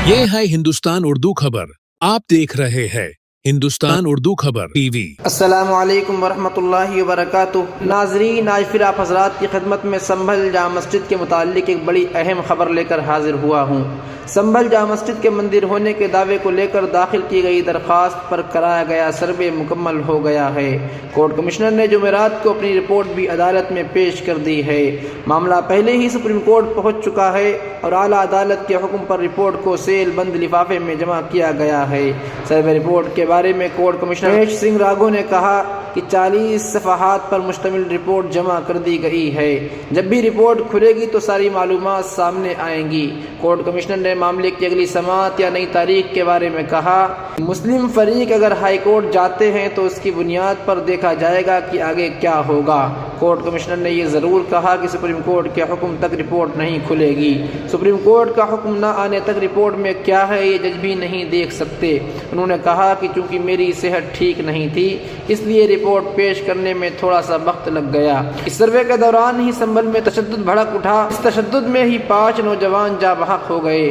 ये है हिंदुस्तान उर्दू खबर। आप देख रहे हैं हिंदुस्तान उर्दू खबर टीवी। अस्सलामु अलैकुम वरहमतुल्लाहि वबरकातुहू। नाज़रीन, आज फिर आप हज़रात की खिदमत में संभल जामा मस्जिद के मुताल्लिक एक बड़ी अहम खबर लेकर हाजिर हुआ हूँ। संभल जामा मस्जिद के मंदिर होने के दावे को लेकर दाखिल की गई दरख्वास्त पर कराया गया सर्वे मुकम्मल हो गया है। कोर्ट कमिश्नर ने जुमेरात को अपनी रिपोर्ट भी अदालत में पेश कर दी है। मामला पहले ही सुप्रीम कोर्ट पहुँच चुका है और आला अदालत के हुक्म पर रिपोर्ट को सेल बंद लिफाफे में जमा किया गया है। सर्वे रिपोर्ट के बारे में कोर्ट कमिश्नर महेश सिंह राघो ने कहा कि 40 सफ़हात पर मुश्तमिल रिपोर्ट जमा कर दी गई है। जब भी रिपोर्ट खुलेगी तो सारी मालूमात सामने आएंगी। कोर्ट कमिश्नर ने मामले की अगली समाअत या नई तारीख के बारे में कहा, मुस्लिम फरीक अगर हाई कोर्ट जाते हैं तो उसकी बुनियाद पर देखा जाएगा कि आगे क्या होगा। कोर्ट कमिश्नर ने यह ज़रूर कहा कि सुप्रीम कोर्ट के हुक्म तक रिपोर्ट नहीं खुलेगी। सुप्रीम कोर्ट का हुक्म न आने तक रिपोर्ट में क्या है ये जज भी नहीं देख सकते। उन्होंने कहा कि चूंकि मेरी सेहत ठीक नहीं थी इसलिए रिपोर्ट पेश करने में थोड़ा सा वक्त लग गया। इस सर्वे के दौरान ही संभल में तशद्दुद भड़क उठा। इस तशद्दुद में ही 5 नौजवान जाँ बहक हो गए।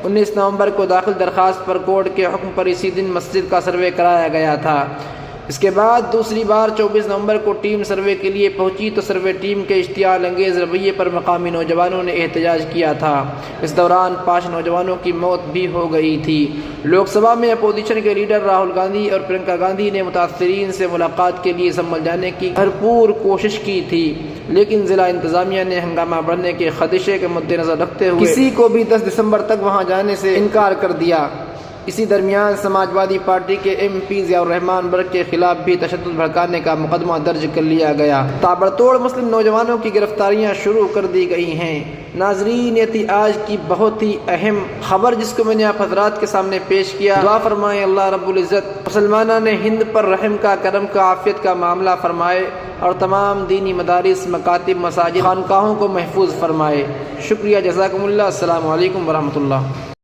19 नवंबर को दाखिल दरख्वास्त पर कोर्ट के हुक्म पर इसी दिन मस्जिद का सर्वे कराया गया था। इसके बाद दूसरी बार 24 नवंबर को टीम सर्वे के लिए पहुंची तो सर्वे टीम के इश्तियाल अंगेज़ रवैये पर मकामी नौजवानों ने एहतजाज किया था। इस दौरान 5 नौजवानों की मौत भी हो गई थी। लोकसभा में अपोजिशन के लीडर राहुल गांधी और प्रियंका गांधी ने मुतासरीन से मुलाकात के लिए संभल जाने की भरपूर कोशिश की थी, लेकिन ज़िला इंतज़ामिया ने हंगामा बढ़ने के खदशे के मद्देनज़र रखते हुए किसी को भी 10 दिसंबर तक वहां जाने से इनकार कर दिया। इसी दरमियान समाजवादी पार्टी के MP ज़ियाउर रहमान बर्क के खिलाफ भी तशद्दुद भड़काने का मुकदमा दर्ज कर लिया गया। ताबड़तोड़ मुस्लिम नौजवानों की गिरफ्तारियां शुरू कर दी गई हैं। नाजरीन, ये थी आज की बहुत ही अहम खबर जिसको मैंने आप हज़रात के सामने पेश किया। दुआ फरमाए अल्लाह रब्बुल इज़्ज़त मुसलमानान हिंद पर रहम का, करम का, आफियत का मामला फरमाए और तमाम दीनी मदारिस, मकातिब, मसाजिद, खानकाहों को महफूज फरमाए। शुक्रिया, जज़ाकुमुल्लाह। अस्सलामु अलैकुम वरहमतुल्लाह।